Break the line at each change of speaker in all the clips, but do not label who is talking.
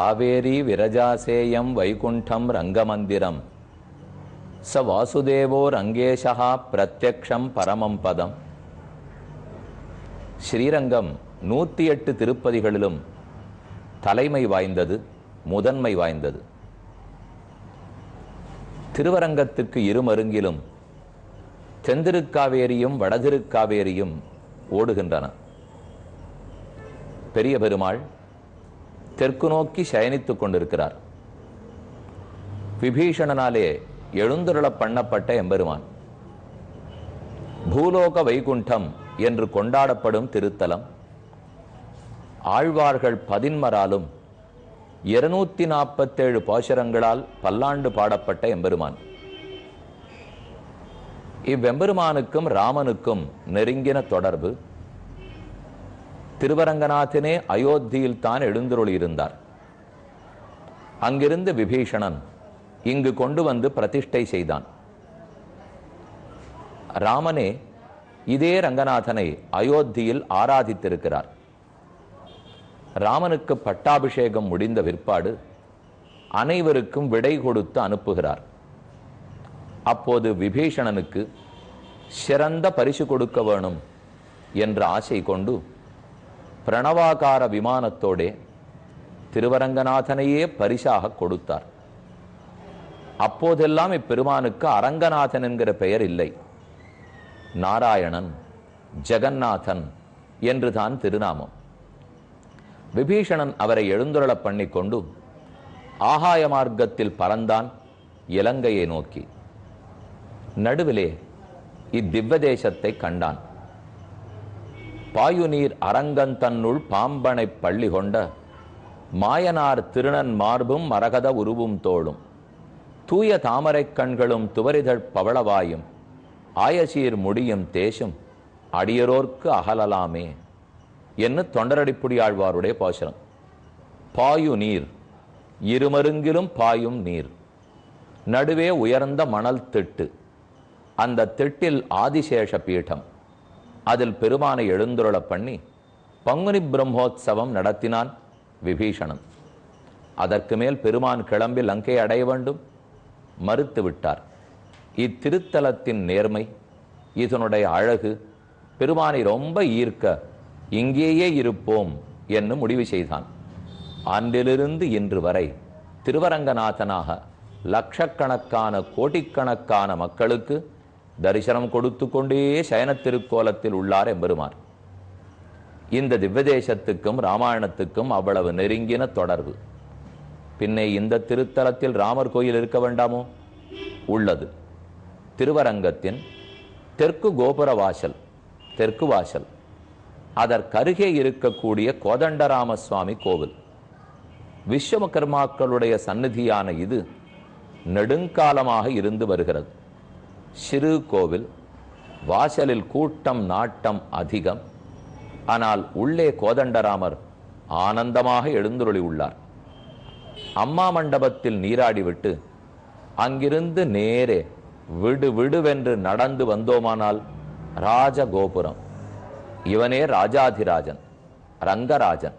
காவேரி விரஜாசேயம் வைகுண்டம் ரங்கமந்திரம் ச வாசுதேவோ ரங்கேஷா பிரத்யக்ஷம் பரமம் பதம். ஸ்ரீரங்கம் 108 திருப்பதிகளிலும் தலைமை வாய்ந்தது, முதன்மை வாய்ந்தது. திருவரங்கத்துக்கு இருமருங்கிலும் தென்திருக்காவேரியும் வடதிருக்காவேரியும் ஓடுகின்றன. பெரிய பெருமாள் தெற்கு நோக்கி சயனித்துக் கொண்டிருக்கிறார். விபீஷணனாலே எழுந்தருள பண்ணப்பட்ட எம்பெருமான் பூலோக வைகுண்டம் என்று கொண்டாடப்படும் திருத்தலம். ஆழ்வார்கள் 11 247 பாசுரங்களால் பல்லாண்டு பாடப்பட்ட எம்பெருமான். இவ்வெம்பெருமானுக்கும் ராமனுக்கும் நெருங்கின தொடர்பு. திருவரங்கநாதனே அயோத்தியில் தான் எழுந்தருளி இருந்தார். அங்கிருந்து விபீஷணன் இங்கு கொண்டு வந்து பிரதிஷ்டை செய்தான். ராமனே இதே ரங்கநாதனை அயோத்தியில் ஆராதித்திருக்கிறார். ராமனுக்கு பட்டாபிஷேகம் முடிந்த பிற்பாடு அனைவருக்கும் விடை கொடுத்து அனுப்புகிறார். அப்போது விபீஷணனுக்கு சிறந்த பரிசு கொடுக்க வேணும் என்ற ஆசை கொண்டு பிரணவாகார விமானத்தோடே திருவரங்கநாதனையே பரிசாக கொடுத்தார். அப்போதெல்லாம் இப்பெருமானுக்கு அரங்கநாதன் என்கிற பெயர் இல்லை, நாராயணன், ஜெகநாதன் என்றுதான் திருநாமம். விபீஷணன் அவரை எழுந்துருள பண்ணிக்கொண்டு ஆகாய மார்க்கத்தில் பறந்தான் இலங்கையை நோக்கி. நடுவிலே இத்திவ்வதேசத்தை கண்டான். பாயுநீர் அரங்கன் தன்னுள் பாம்பனை பள்ளி கொண்ட மாயனார் திருநன் மார்பும் மரகத உருவும் தோளும் தூய தாமரை கண்களும் துவரிதழ் பவளவாயும் ஆயசீர் முடியும் தேசும் அடியரோர்க்கு அகலலாமே என்று தொண்டரடிப்புடியாழ்வாருடைய பாசுரம். பாயு நீர், இருமருங்கிலும் பாயும் நீர், நடுவே உயர்ந்த மணல் திட்டு, அந்த திட்டில் ஆதிசேஷ பீடம், அதில் பெருமானை எழுந்துருள பண்ணி பங்குனி பிரம்மோத்சவம் நடத்தினான் விபீஷணன். அதற்கு மேல் பெருமான் கிளம்பி லங்கை அடைய வேண்டும், மறுத்து விட்டார். இத்திருத்தலத்தின் நேர்மை, இதனுடைய அழகு பெருமானை ரொம்ப ஈர்க்க இங்கேயே இருப்போம் என்று முடிவு செய்தான். அன்றிலிருந்து இன்று வரை திருவரங்கநாதனாக லட்சக்கணக்கான கோடிக்கணக்கான மக்களுக்கு தரிசனம் கொடுத்து கொண்டே சயன திருக்கோலத்தில் உள்ளார் எம்பெருமான். இந்த திவ்யதேசத்துக்கும் ராமாயணத்துக்கும் அவ்வளவு நெருங்கின தொடர்பு. பின்னே இந்த திருத்தலத்தில் ராமர் கோயில் இருக்க வேண்டாமோ? உள்ளது. திருவரங்கத்தின் தெற்கு கோபுர வாசல், தெற்கு வாசல், அதற்கருகே இருக்கக்கூடிய கோதண்டராம சுவாமி கோவில். விஸ்வகர்மாக்களுடைய சந்நிதியான இது நெடுங்காலமாக இருந்து வருகிறது. சிறு கோவில், வாசலில் கூட்டம் நாட்டம் அதிகம். ஆனால் உள்ளே கோதண்டராமர் ஆனந்தமாக எழுந்துருளி உள்ளார். அம்மா மண்டபத்தில் நீராடிவிட்டு அங்கிருந்து நேரே விடுவென்று நடந்து வந்தோமானால் ராஜகோபுரம். இவனே ராஜாதிராஜன், ரங்கராஜன்.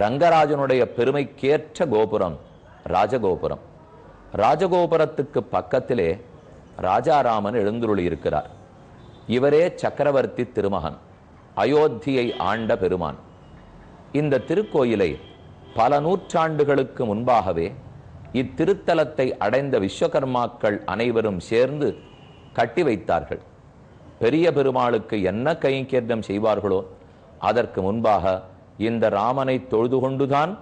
ரங்கராஜனுடைய பெருமைக்கேற்ற கோபுரம் ராஜகோபுரம். ராஜகோபுரத்துக்கு பக்கத்திலே ராஜாராமன் எழுந்துருளி இருக்கிறார். இவரே சக்கரவர்த்தி திருமகன், அயோத்தியை ஆண்ட பெருமான். இந்த திருக்கோயிலை பல நூற்றாண்டுகளுக்கு முன்பாகவே இத்திருத்தலத்தை அடைந்த விஸ்வகர்மாக்கள் அனைவரும் சேர்ந்து கட்டி வைத்தார்கள். பெரிய பெருமாளுக்கு என்ன கைங்கரியம் செய்வார்களோ அதற்கு முன்பாக இந்த ராமனை தொழுது கொண்டுதான்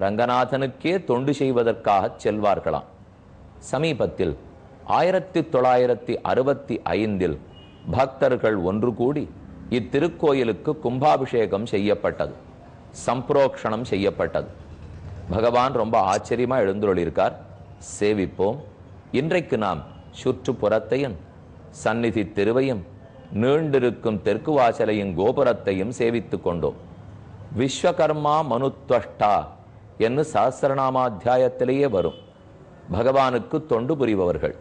ரங்கநாதனுக்கே தொண்டு செய்வதற்காக செல்வார்களாம். சமீபத்தில் 1965 பக்தர்கள் ஒன்று கூடி இத்திருக்கோயிலுக்கு கும்பாபிஷேகம் செய்யப்பட்டது, சம்பிரோக்ஷணம் செய்யப்பட்டது. பகவான் ரொம்ப ஆச்சரியமா எழுந்துள்ளிருக்கார். சேவிப்போம். இன்றைக்கு நாம் சுற்றுப்புறத்தையும் சந்நிதி திருவையும் நீண்டிருக்கும் தெற்கு வாசலையும் கோபுரத்தையும் சேவித்துக் கொண்டோம். விஸ்வகர்மா மனுத்வஷ்டா என்று சஹஸ்ரநாமாத்தியாயத்திலேயே வரும். பகவானுக்கு தொண்டு புரிபவர்கள்.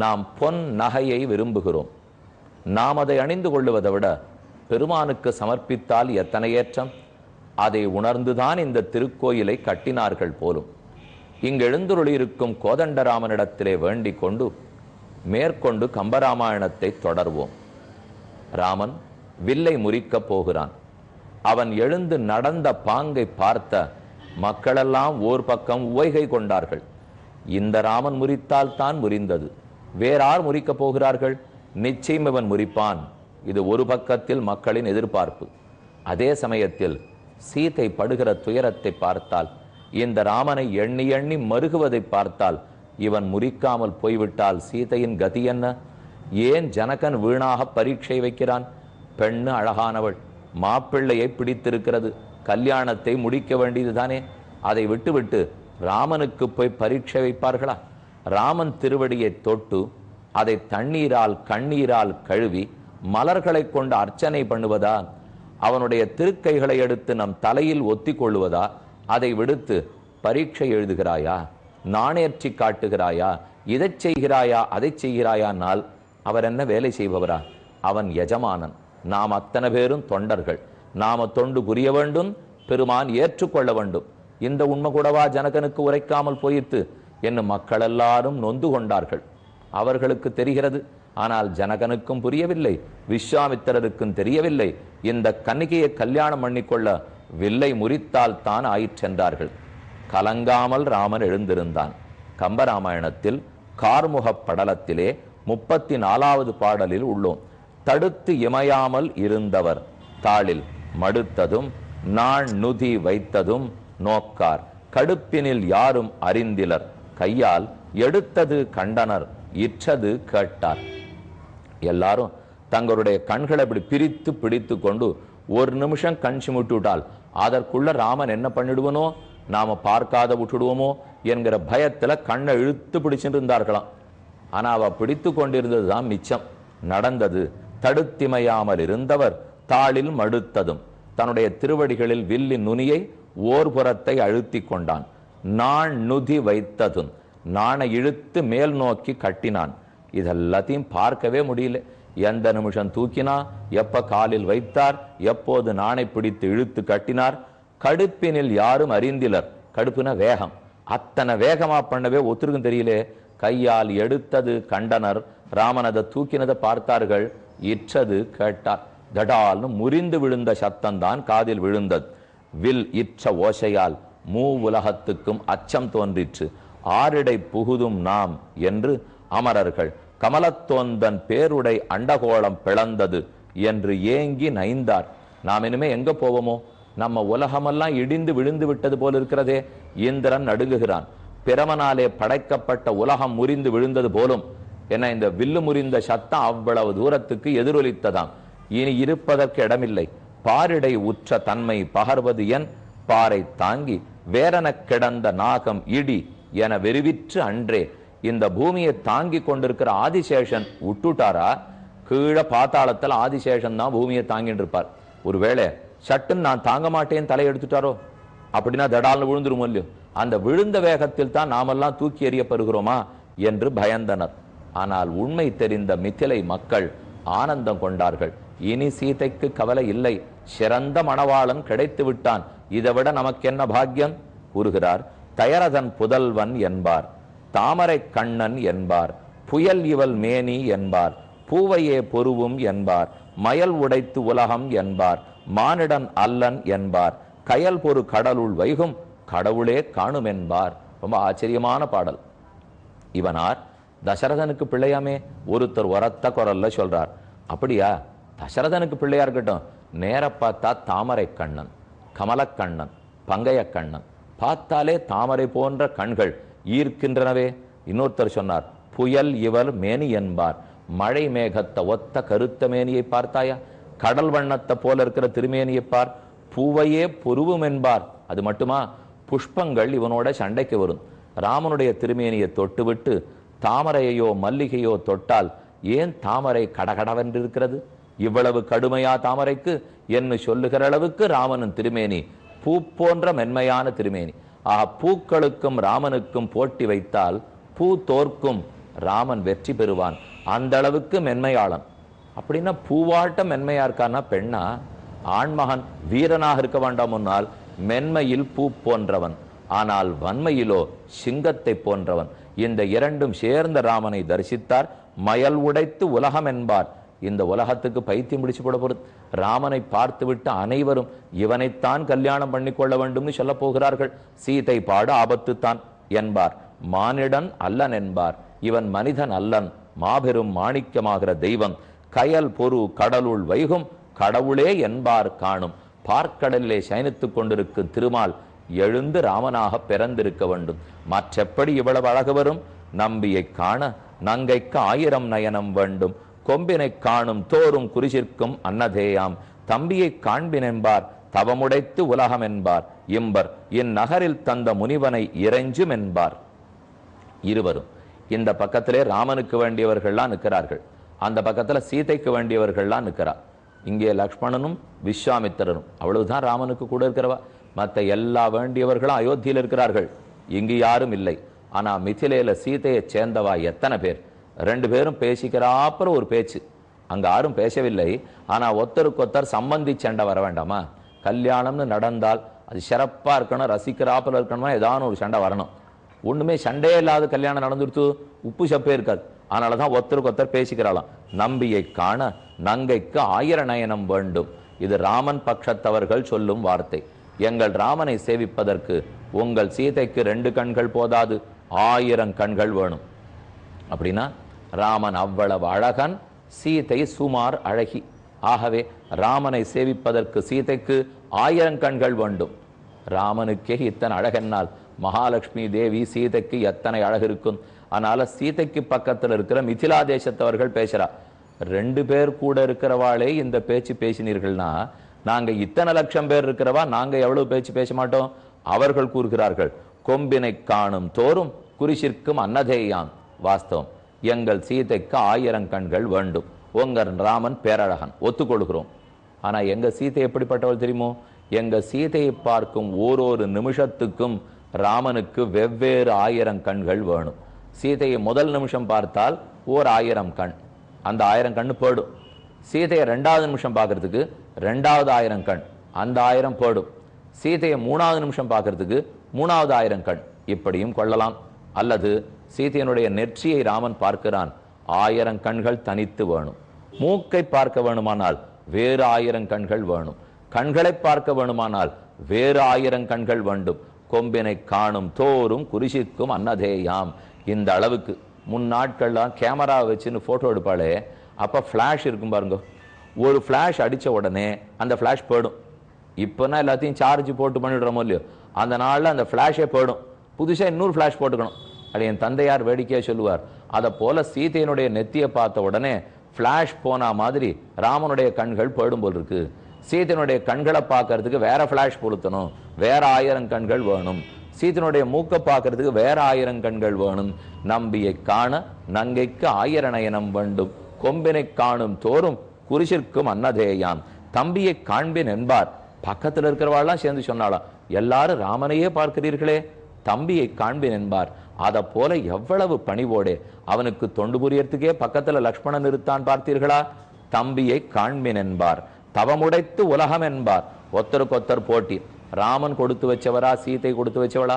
நாம் பொன் நகையை விரும்புகிறோம். நாம் அதை அணிந்து கொள்ளுவதை விட பெருமானுக்கு சமர்ப்பித்தால் எத்தனை ஏற்றம். அதை உணர்ந்துதான் இந்த திருக்கோயிலை கட்டினார்கள் போலும். இங்கு எழுந்துருளியிருக்கும் கோதண்டராமனிடத்திலே வேண்டிக் கொண்டு மேற்கொண்டு கம்பராமாயணத்தை தொடர்வோம். ராமன் வில்லை முறிக்கப் போகிறான். அவன் எழுந்து நடந்த பாங்கை பார்த்த மக்களெல்லாம் ஓர் பக்கம் உவைகை கொண்டார்கள். இந்த ராமன் முறித்தால் தான் முறிந்தது, வேறார் முறிக்கப் போகிறார்கள்? நிச்சயம் இவன் முறிப்பான். இது ஒரு பக்கத்தில் மக்களின் எதிர்பார்ப்பு. அதே சமயத்தில் சீதை படுகிற துயரத்தை பார்த்தால், இந்த ராமனை எண்ணி எண்ணி மருகுவதை பார்த்தால், இவன் முறிக்காமல் போய்விட்டால் சீதையின் கதி என்ன? ஏன் ஜனகன் வீணாக பரீட்சை வைக்கிறான்? பெண்ணு அழகானவள், மாப்பிள்ளையை பிடித்திருக்கிறது, கல்யாணத்தை முடிக்க வேண்டியது தானே. அதை விட்டுவிட்டு ராமனுக்கு போய் பரீட்சை வைப்பார்களா? ராமன் திருவடியை தொட்டு அதை தண்ணீரால் கண்ணீரால் கழுவி மலர்களை கொண்டு அர்ச்சனை பண்ணுவதா? அவனுடைய திருக்கைகளை எடுத்து நம் தலையில் ஒத்தி கொள்ளுவதா? அதை விடுத்து பரீட்சை எழுதுகிறாயா, நாணேற்றி காட்டுகிறாயா, இதை செய்கிறாயா, அதை செய்கிறாயானால் அவர் என்ன வேலை செய்பவரா? அவன் எஜமானன், நாம் அத்தனை பேரும் தொண்டர்கள். நாம தொண்டு புரிய வேண்டும், பெருமான் ஏற்றுக்கொள்ள வேண்டும். இந்த உண்மை கூடவா ஜனகனுக்கு உரைக்காமல் போயிட்டு என்னும் மக்கள் எல்லாரும் நொந்து கொண்டார்கள். அவர்களுக்கு தெரிகிறது, ஆனால் ஜனகனுக்கும் புரியவில்லை, விஸ்வாமித்திரருக்கும் தெரியவில்லை. இந்த கன்னிகையை கல்யாணம் பண்ணிக்கொள்ள வில்லை முறித்தால் தான் ஆயிற்றென்றார்கள். கலங்காமல் ராமன் எழுந்திருந்தான். கம்பராமாயணத்தில் கார்முக படலத்திலே 34வது பாடலில் உள்ளோம். தடுத்து இமையாமல் இருந்தவர் தாளில் மடுத்ததும் நாள் நுதி வைத்ததும் நோக்கார், கடுப்பினில் யாரும் அறிந்திலர், கையால் எடுத்தது கண்டனர், இற்றது கேட்டார். எல்லாரும் தங்களுடைய கண்களை இப்படி பிரித்து பிடித்து கொண்டு ஒரு நிமிஷம் கண் சிமிட்டு விட்டால் அதற்குள்ள ராமன் என்ன பண்ணிடுவனோ, நாம பார்க்காத விட்டுடுவோமோ என்கிற பயத்துல கண்ணை இழுத்து பிடிச்சிட்டு இருந்தார்களாம். ஆனா அவ பிடித்து கொண்டிருந்தது தான் மிச்சம். நடந்தது தடுத்திமையாமல் இருந்தவர் தாளில் மடுத்ததும், தன்னுடைய திருவடிகளில் வில்லின் நுனியை ஓர் புறத்தை அழுத்தி கொண்டான். நாண் நுதி வைத்ததும், நாணை இழுத்து மேல் நோக்கி கட்டினான். இதெல்லாத்தையும் பார்க்கவே முடியல. எந்த நிமிஷம் தூக்கினா, எப்ப காலில் வைத்தார், எப்போது நாணை பிடித்து இழுத்து கட்டினார். கடுப்பினில் யாரும் அறிந்திலர், கடுப்புன வேகம், அத்தனை வேகமா பண்ணவே ஒத்துருக்கும் தெரியலே. கையால் எடுத்தது கண்டனர், ராமனதை தூக்கினதை பார்த்தார்கள், இற்றது கேட்டார். தடால்னு முறிந்து விழுந்த சத்தம்தான் காதில் விழுந்தது. வில் இற்ற ஓசையால் மூ உலகத்துக்கும் அச்சம் தோன்றிற்று. ஆரிடை புகுதும் நாம் என்று அமரர்கள் கமலத்தோந்தன் பேருடை அண்டகோளம் பிளந்தது என்று ஏங்கி நைந்தார். நாம் இனிமே எங்க போவோமோ? நம்ம உலகமெல்லாம் இடிந்து விழுந்து விட்டது போல் இருக்கிறதே. இந்திரன் நடுங்குகிறான். பிரமனாலே படைக்கப்பட்ட உலகம் முறிந்து விழுந்தது போலும். என இந்த வில்லு முறிந்த சத்தம் அவ்வளவு தூரத்துக்கு எதிரொலித்ததாம். இனி இருப்பதற்கு இடமில்லை. பாரிடை உற்ற தன்மை பகர்வது என், பாறை தாங்கி வேறன கிடந்த நாகம் இடி என வெறுவிற்று அன்றே. இந்த பூமியை தாங்கி கொண்டிருக்கிற ஆதிசேஷன் விட்டுட்டாரா? கீழே பாத்தாளத்தில் ஆதிசேஷன் தான் பூமியை தாங்கிட்டு இருப்பார். ஒருவேளை சட்டுன்னு நான் தாங்க மாட்டேன் தலை எடுத்துட்டாரோ, அப்படின்னா தடால்னு விழுந்துரும் இல்லையோ? அந்த விழுந்த வேகத்தில் தான் நாமெல்லாம் தூக்கி எறியப்படுகிறோமா என்று பயந்தனர். ஆனால் உண்மை தெரிந்த மிथिலை மக்கள் ஆனந்தம் கொண்டார்கள். இனி சீதைக்கு கவலை இல்லை, சிறந்த மணவாளன் கிடைத்து விட்டான், இதைவிட நமக்கென்ன பாக்கியம் கூறுகிறார். தயரதன் புதல்வன் என்பார், தாமரை கண்ணன் என்பார், புயல் இவள் மேனி என்பார், பூவையே பொருவும் என்பார், மயல் உடைத்து உலகம் என்பார், மானிடன் அல்லன் என்பார், கயல் பொறு கடலுள் வைகும் கடவுளே காணும் என்பார். ரொம்ப ஆச்சரியமான பாடல். இவனார் தசரதனுக்கு பிள்ளையாமே ஒருத்தர் உரத்த குரல்ல சொல்றார். அப்படியா? தசரதனுக்கு பிள்ளையா இருக்கட்டும். நேர பார்த்தா தாமரை கண்ணன், கமலக்கண்ணன், பங்கைய கண்ணன், பார்த்தாலே தாமரை போன்ற கண்கள் ஈர்க்கின்றனவே. இன்னொருத்தர் சொன்னார், புயல் இவள் மேனி என்பார், மழை மேகத்தை ஒத்த கருத்த மேனியை பார்த்தாயா? கடல் வண்ணத்தை போல இருக்கிற திருமேனியை பார், பூவையே பொருவும் என்பார். அது மட்டுமா, புஷ்பங்கள் இவனோட சண்டைக்கு வரும். ராமனுடைய திருமேனியை தொட்டுவிட்டு தாமரையோ மல்லிகையோ தொட்டால் ஏன் தாமரை கடகடவென்றிருக்கிறது? இவ்வளவு கடுமையா தாமரைக்கு என்று சொல்லுகிற அளவுக்கு ராமனின் திருமேனி பூ போன்ற மென்மையான திருமேனி. பூக்களுக்கும் ராமனுக்கும் போட்டி வைத்தால் பூ தோற்கும், ராமன் வெற்றி பெறுவான். அந்த அளவுக்கு மென்மையாளன். அப்படின்னா பூவாட்ட மென்மையா இருக்கான்னா பெண்ணா? ஆண்மகன் வீரனாக இருக்க வேண்டாம் முன்னால் மென்மையில் பூ போன்றவன், ஆனால் வன்மையிலோ சிங்கத்தை போன்றவன். இந்த இரண்டும் சேர்ந்த ராமனை தரிசித்தார். மயல் உடைத்து உலகம் என்பார். இந்த உலகத்துக்கு பைத்தியம் பிடிச்சு போட போறது. ராமனை பார்த்து விட்டு அனைவரும் இவனைத்தான் கல்யாணம் பண்ணிக்கொள்ள வேண்டும்னு சொல்ல போகிறார்கள். சீதை பாடு ஆபத்து தான் என்பார். மானிடன் அல்லன் என்பார். இவன் மனிதன் அல்லன், மாபெரும் மாணிக்கமாகிற தெய்வம். கயல் பொறு கடலுள் வைகும் கடவுளே என்பார் காணும். பார்க்கடலிலே சயனித்துக் கொண்டிருக்கும் திருமால் எழுந்து ராமனாக பிறந்திருக்க வேண்டும். மற்றெப்படி இவ்வளவு அழகு வரும்? நம்பியை காண நங்கைக்கு 1000 நயனம் வேண்டும். கொம்பினை காணும் தோறும் குறிசிற்கும் அன்னதேயாம். தம்பியை காண்பின் என்பார், தவமுடைத்து உலகம் என்பார். இம்பர் இந்நகரில் தந்த முனிவனை இறைஞ்சும் என்பார். இருவரும் இந்த பக்கத்திலே ராமனுக்கு வேண்டியவர்கள்லாம் நிற்கிறார்கள், அந்த பக்கத்துல சீதைக்கு வேண்டியவர்கள்லாம் நிற்கிறார். இங்கே லக்ஷ்மணனும் விஸ்வாமித்திரனும், அவ்வளவுதான் ராமனுக்கு கூட இருக்கிறவா. மற்ற எல்லா வேண்டியவர்களும் அயோத்தியில் இருக்கிறார்கள், இங்கு யாரும் இல்லை. ஆனா மிथिलेல சீதையை சேர்ந்தவா எத்தனை பேர்? 2 பேரும் பேசிக்கிறாப்புற ஒரு பேச்சு. அங்க யாரும் பேசவில்லை, ஆனா ஒருத்தருக்கொத்தர் சம்பந்தி சண்டை வர வேண்டாமா? கல்யாணம்னு நடந்தால் அது சிறப்பா இருக்கணும், ரசிக்கிறாப்புல இருக்கணுமா, ஏதாவது ஒரு சண்டை வரணும். ஒண்ணுமே சண்டையே இல்லாத கல்யாணம் நடந்துடுத்து உப்பு சப்பே இருக்காது. அதனாலதான் ஒருத்தருக்கொத்தர் பேசிக்கிறாளாம். நம்பியை காண நங்கைக்கு 1000 நயனம் வேண்டும். இது ராமன் பட்சத்தவர்கள் சொல்லும் வார்த்தை. எங்கள் ராமனை சேவிப்பதற்கு உங்கள் சீதைக்கு 2 கண்கள் போதாது, 1000 கண்கள் வேணும். அப்படின்னா ராமன் அவ்வளவு அழகன், சீதை சுமார் அழகி. ஆகவே ராமனை சேவிப்பதற்கு சீதைக்கு 1000 கண்கள் வேண்டும். ராமனுக்கே இத்தனை அழகென்னால் மகாலட்சுமி தேவி சீதைக்கு எத்தனை அழகு இருக்கும். அதனால சீதைக்கு பக்கத்தில் இருக்கிற மிथिला தேசத்தவர்கள் பேசுறா. 2 பேர் கூட இருக்கிறவாளே இந்த பேச்சு பேசினீர்கள்னா, நாங்க இத்தனை லட்சம் பேர் இருக்கிறவா நாங்க எவ்வளவு பேச்சு பேச மாட்டோம்? அவர்கள் கூறுகிறார்கள், கொம்பினை காணும் தோறும் குறிசிற்கும் அன்னதேயாம். வாஸ்தவம், எங்கள் சீதைக்கு 1000 கண்கள் வேண்டும். உங்கள் ராமன் பேரழகன், ஒத்துக்கொள்கிறோம். ஆனா எங்க சீதை எப்படிப்பட்டவள் தெரியுமோ? எங்க சீதையை பார்க்கும் ஓரொரு நிமிஷத்துக்கும் ராமனுக்கு வெவ்வேறு 1000 கண்கள் வேணும். சீதையை முதல் நிமிஷம் பார்த்தால் ஓர் 1000 கண், அந்த 1000 கண்ணு போடும். சீதையை 2வது நிமிஷம் பார்க்கறதுக்கு 2வது 1000 கண், அந்த 1000 போடும். சீதையை 3வது நிமிஷம் பார்க்கறதுக்கு 3வது 1000 கண், இப்படியும் கொள்ளலாம். அல்லது சீதையனுடைய நெற்றியை ராமன் பார்க்கிறான், 1000 கண்கள் தனித்து வேணும். மூக்கை பார்க்க வேணுமானால் வேறு 1000 கண்கள் வேணும். கண்களை பார்க்க வேணுமானால் வேறு 1000 கண்கள் வேண்டும். கொம்பினை காணும் தோறும் குறிசிற்கும் அன்னதேயாம். இந்த அளவுக்கு முன்னாட்கள்லாம் கேமரா வச்சுன்னு போட்டோ எடுப்பாளே, அப்ப ஃபிளாஷ் இருக்கும் பாருங்க. ஒரு ஃபிளாஷ் அடிச்ச உடனே அந்த ஃபிளாஷ் போயிடும். இப்போனா எல்லாத்தையும் சார்ஜ் போட்டு பண்ணிடுறோமோ இல்லையோ, அந்த நாளில் அந்த ஃபிளாஷே போயிடும். புதுசாக இன்னொரு ஃபிளாஷ் போட்டுக்கணும். அது என் தந்தையார் வேடிக்கையாக சொல்லுவார். அதை போல சீதையினுடைய நெத்தியை பார்த்த உடனே ஃபிளாஷ் போனா மாதிரி ராமனுடைய கண்கள் போயிடும் போல் இருக்கு. சீதையினுடைய கண்களை பார்க்கறதுக்கு வேற ஃபிளாஷ் பொருத்தணும், வேற 1000 கண்கள் வேணும். சீதையினுடைய மூக்கை பார்க்கறதுக்கு வேற 1000 கண்கள் வேணும். நம்பியை காண நங்கைக்கு 1000 நயனம் வேண்டும். கொம்பினை காணும் தோறும் குறிசிற்கும் அன்னதேயாம். தம்பியை காண்பின் என்பார். பக்கத்தில் இருக்கிறவாள்லாம் சேர்ந்து சொன்னாலாம், எல்லாரும் ராமனையே பார்க்கிறீர்களே, தம்பியை காண்பின் என்பார். அதை போல எவ்வளவு பணிவோடே அவனுக்கு தொண்டு புரியறதுக்கே பக்கத்துல லக்ஷ்மணன் இருத்தான் பார்த்தீர்களா? தம்பியை காண்பின் என்பார். தவமுடைத்து உலகம் என்பார். ஒத்தருக்கொத்தர் போட்டி. ராமன் கொடுத்து வச்சவரா, சீதை கொடுத்து வச்சவளா?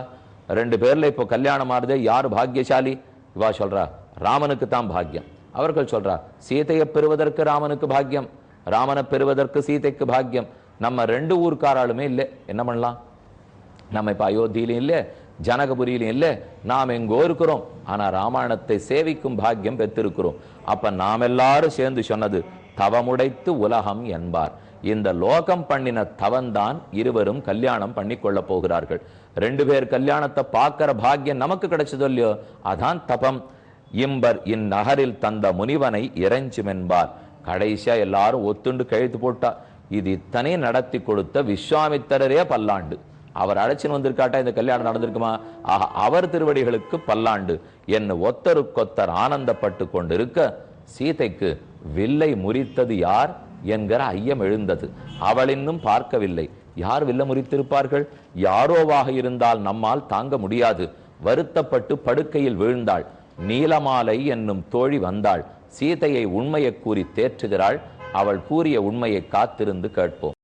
2 பேர்ல இப்போ கல்யாணம் ஆறுதே, யார் பாக்கியசாலி? இவா சொல்றா ராமனுக்கு தான் பாக்கியம். அவர்கள் சொல்றா சீதையை பெறுவதற்கு ராமனுக்கு பாக்கியம், ராமனை பெறுவதற்கு சீதைக்கு பாக்கியம். நம்ம 2 ஊர்க்காராலுமே இல்லை, என்ன பண்ணலாம்? நம்ம இப்ப அயோத்தியிலும் இல்லை, ஜனகபுரியிலும் இல்லை, நாம் எங்கோ இருக்கிறோம். ஆனா ராமாயணத்தை சேவிக்கும் பாக்கியம் பெற்றிருக்கிறோம். அப்ப நாம் எல்லாரும் சேர்ந்து சொன்னது தவமுடைத்து உலகம் என்பார். இந்த லோகம் பண்ணின தவந்தான் இருவரும் கல்யாணம் பண்ணி கொள்ள போகிறார்கள். 2 பேர் கல்யாணத்தை பார்க்கிற பாக்கியம் நமக்கு கிடைச்சதோ இல்லையோ, அதான் தபம். இம்பர் இந்நகரில் தந்த முனிவனை இறைஞ்சும் என்பார். கடைசியா எல்லாரும் ஒத்துண்டு கழுத்து போட்டா. இது இத்தனை நடத்தி கொடுத்த விஸ்வாமித்திரரே பல்லாண்டு. அவர் அழைச்சின்னு வந்திருக்காட்டா இந்த கல்யாணம் நடந்திருக்குமா? அவர் திருவடிகளுக்கு பல்லாண்டு என்ன ஒத்தருக்கொத்தர் ஆனந்தப்பட்டு கொண்டிருக்க, சீதைக்கு வில்லை முறித்தது யார் என்கிற ஐயம் எழுந்தது. அவள் இன்னும் பார்க்கவில்லை. யார் வில்ல முறித்திருப்பார்கள்? யாரோவாக இருந்தால் நம்மால் தாங்க முடியாது. வருத்தப்பட்டு படுக்கையில் வீழ்ந்தாள். நீலமாலை என்னும் தோழி வந்தாள். சீதையை உண்மையை கூறி தேற்றுகிறாள். அவள் கூறிய உண்மையை காத்திருந்து கேட்போம்.